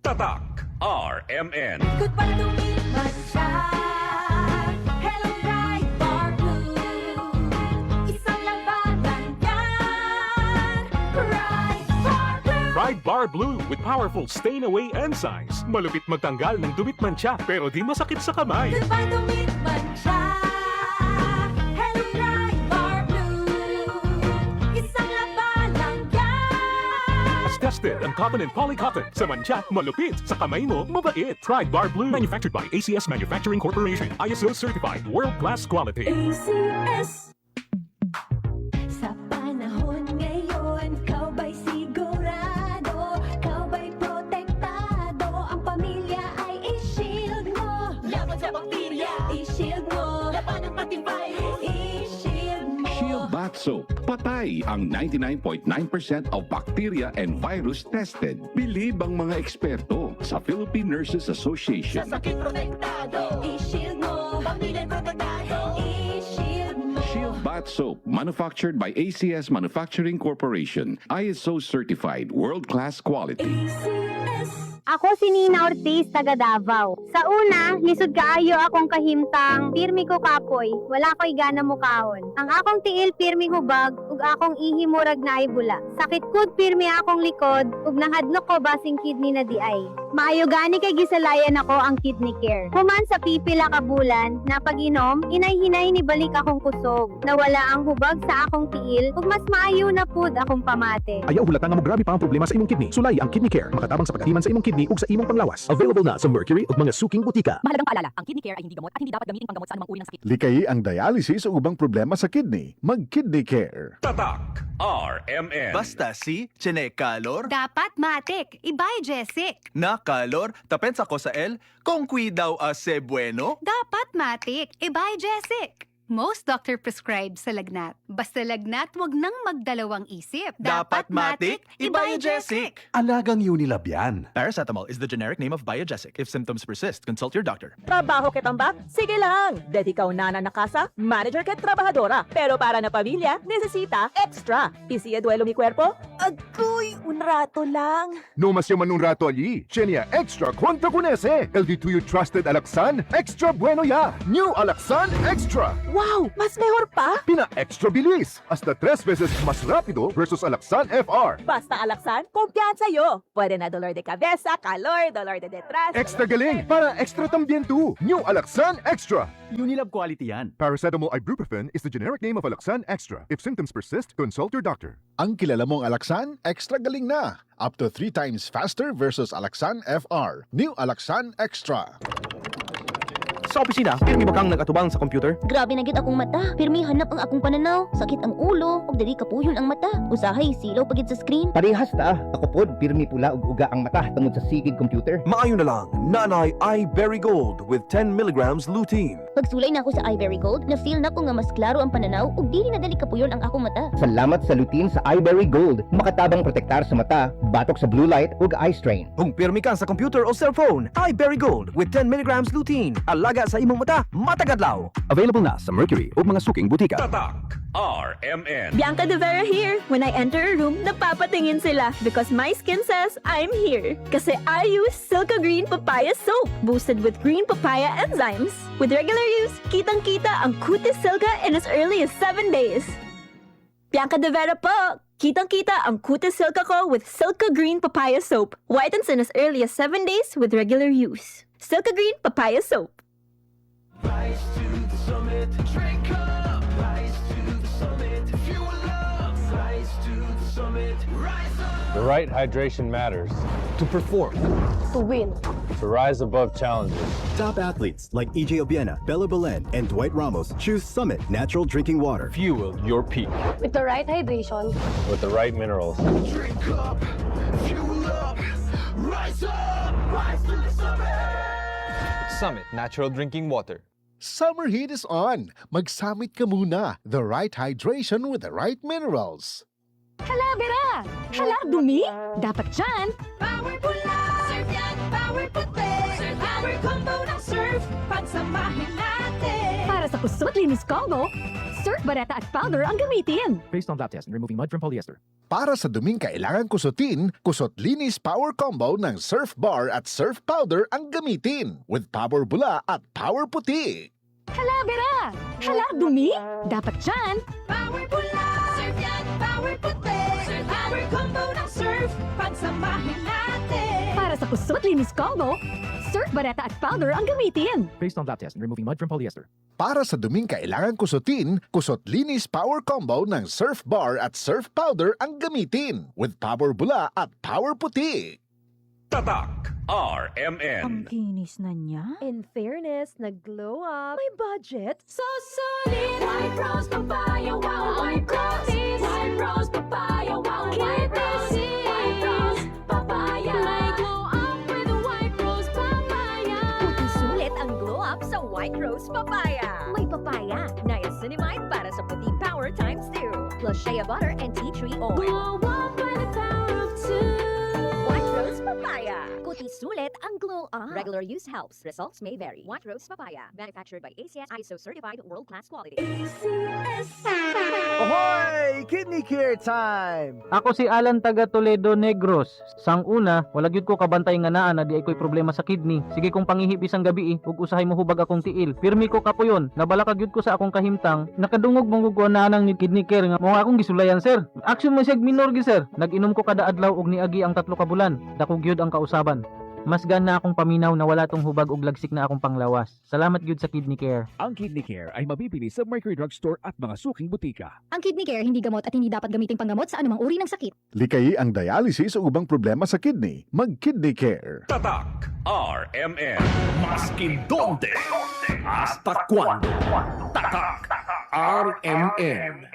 Tatak RMN. Goodbye to me, Mancha. Hello, Ride Bar Blue. Isang labanan yan. Ride Bar Blue. Ride Bar Blue with powerful stain-away enzymes. Malupit magtanggal ng dumit mancha pero di masakit sa kamay. Goodbye to me, Mancha. Hello, Ride Bar Blue. Isang labanan yan. As tested ang cotton and polycotton. Sa mancha, malupit. Sa kamay mo, mabait. Ride Bar Blue. Manufactured by ACS Manufacturing Corporation. ISO certified. World-class quality. ACS. Sa panahon ngayon, kau ba'y sigurado? Kau ba'y protektado? Ang pamilya ay i-shield mo. Laban sa bakterya, i-shield mo. Laban ng pati virus, i-shield mo. Shield Bath Soap. Patay ang 99.9% of bacteria and virus tested. Bilib ang mga eksperto sa Philippine Nurses Sa Association. sakit protektado, i-shield mo. Pamilya protektado, i-shield mo. Shield Bath Soap, manufactured by ACS Manufacturing Corporation. ISO certified, world-class quality. ACS. Ako si Nina Ortiz, taga Davao. Sa una, lisod kaayo akong kahimtang, pirmi ko kapoy, wala ko'y gana mukahon. Ang akong tiil pirmi hubag, ug akong ihi murag na ibula. Sakit kud pirmi akong likod, ug nahadlok ko basing kidney na di ay. Maayo gani kay gisalayan ako ang kidney care. Human sa pipila ka bulan, na pag-inom, inay-hinay ni balik akong kusog. Nawala ang hubag sa akong tiil, ug mas maayo na pud akong pamate. Ayaw hulata nga mo grabe pa ang problema sa imong kidney. Sulay ang Kidney Care, makatabang sa paghiman sa imong kidney ug sa imong panglawas. Available na sa Mercury ug mga suking butika. Mahalagang paalala, ang kidney care ay hindi gamot at hindi dapat gamitin panggamot sa anumang uri ng sakit. Likayi ang dialysis o ubang problema sa kidney. Mag-Kidney Care. Tatak RMN. Basta si Chene Calor, Dapat matik, ibay Jessic. na Calor, tapensa ko sa L, kung daw ase bueno. Dapat matik, ibay Jessic. Most doctor prescribe sa lagnat. Basta lagnat, wag nang magdalawang isip. Dapat matik, ibay Jessic. Alagang Unilab yan. Paracetamol is the generic name of Biogesic. If symptoms persist, consult your doctor. Trabaho kitang ba? Sige lang! Dedikaw nana na kasa, manager ket trabahadora. Pero para na pamilya, nesesita extra. Isiya duelo mi cuerpo? Agoy, un rato lang. No mas yaman nung rato ali. Chenia Extra Quanta Kunese. LD2U Trusted Alaxan. Extra bueno ya. New Alaxan Extra. Wow, mas mejor pa! Pina-extra bilis. Hasta 3 veces mas rapido versus Alaxan FR. Basta alaksan, kumpiyansa yo. Pwede na dolor de cabeza, calor, dolor de detrás. Extra galing. Para extra tambien tu. New Alaxan Extra. Unilab quality yan. Paracetamol ibuprofen is the generic name of Alaxan Extra. If symptoms persist, consult your doctor. Ang kilala mong Alaxan, extra galing na. Up to 3 times faster versus Alaxan FR. New Alaxan Extra. Sa opisina, pirmi ba kang nag-atubang sa computer? Grabe na gid akong mata. Pirmi hanap ang akong pananaw. Sakit ang ulo, ug dili kapuyon ang mata. Usahay silaw pagid sa screen. Parehas ta. Ako pod, pirmi pula ug uga ang mata tungod sa sigid computer. Maayo na lang, Nanay iBerry Gold with 10 milligrams lutein. Pagsulay na ako sa iBerry Gold, na-feel na ko nga mas klaro ang pananaw ug dili na dali kapuyon ang akong mata. Salamat sa lutein sa iBerry Gold. Makatabang protektar sa mata, batok sa blue light ug eye strain. Kung pirmi ka sa computer o cellphone, iBerry Gold with 10 milligrams lutein. Alaga sa imong mata, matagadlaw. Available na sa Mercury ug mga suking butika. Tatak RMN. Bianca De Vera here. When I enter a room, napapatingin sila because my skin says I'm here. Kasi I use Silka Green Papaya Soap, boosted with green papaya enzymes. With regular use, kitang-kita ang Cutis Silka in as early as 7 days. Bianca De Vera po! Kitang-kita ang Cutis Silka ko with Silka Green Papaya Soap. Whitens in as early as 7 days with regular use. Silka Green Papaya Soap. Rise to the summit, drink up. Rise to the summit, fuel up. Rise to the summit, rise up. The right hydration matters. To perform. To win. To rise above challenges. Top athletes like EJ Obiena, Bella Belen, and Dwight Ramos choose Summit Natural Drinking Water. Fuel your peak With the right hydration. with the right minerals. Drink up, fuel up, rise up. Rise to the summit. Summit Natural Drinking Water. Summer heat is on. Mag-summit ka muna. The right hydration with the right minerals. Hala, Bera! Hala, dumi! Dapat dyan! Power pula, surf yan, power puti. Surf power combo ng surf, pagsamahin natin. Para sa kusog kusot linis combo, Surf Bareta at powder ang gamitin. Based on lab test and removing mud from polyester. Para sa duming kailangan kusutin, Kusot Linis Power Combo ng Surf Bar at Surf Powder ang gamitin with Power Bula at Power Puti. Hala, Bera! Hala, dumi! Dapat dyan! Power Bula, Surf yan, Power Puti, Surf Power Combo ng Surf, pagsamahin natin. Para sa kusot linis combo, Surf Bareta at powder ang gamitin. Based on lab test and removing mud from polyester. Para sa duming kailangan kusutin, Kusot Linis Power Combo ng Surf Bar at Surf Powder ang gamitin with Power Bula at Power Puti. Tatak RMN. Kinis na niya. In fairness, nag-glow up. May budget. So solid, White Rose Papaya, wow, White Rose, White Rose Papaya, wow, White Rose, White Rose Papaya. May glow up with White Rose Papaya. Puting sulit ang glow up sa White Rose Papaya. May papaya, niacinamide para sa puting power times 2, plus shea butter and tea tree oil. Glow up by the power of 2. White Rose Papaya. Kuti sulit ang glow up. Regular use helps. Results may vary. White Rose Papaya. Manufactured by ACS ISO certified world-class quality. Ahoy! Kidney care time! Ako si Alan taga Toledo Negros. Sang una, wala gyud ko kabantay nga naa na di ay ko'y problema sa kidney. Sige kong pangihip isang gabi ug usahay mo hubag akong tiil. Pirmi ko kapuyon, nabalaka gyud ko sa akong kahimtang. Nakadungog mong ko na nang ni kidney care nga mo akong gisulayan sir. Action mo siya minor gi sir. Nag-inom ko kada adlaw ug niagi ang 3 ka bulan. Dako gyud ang kausaban. Mas na akong paminaw na wala tong hubag ug lagsik na akong panglawas. Salamat gyud sa kidney care. Ang Kidney Care ay mabibili sa Mercury Drugstore at mga suking butika. Ang kidney care hindi gamot at hindi dapat gamiting panggamot sa anumang uri ng sakit. Likayi ang dialysis o ubang problema sa kidney. Mag-Kidney Care. Tatak RMN. Maskin donde, hasta cuando. Tatak RMN.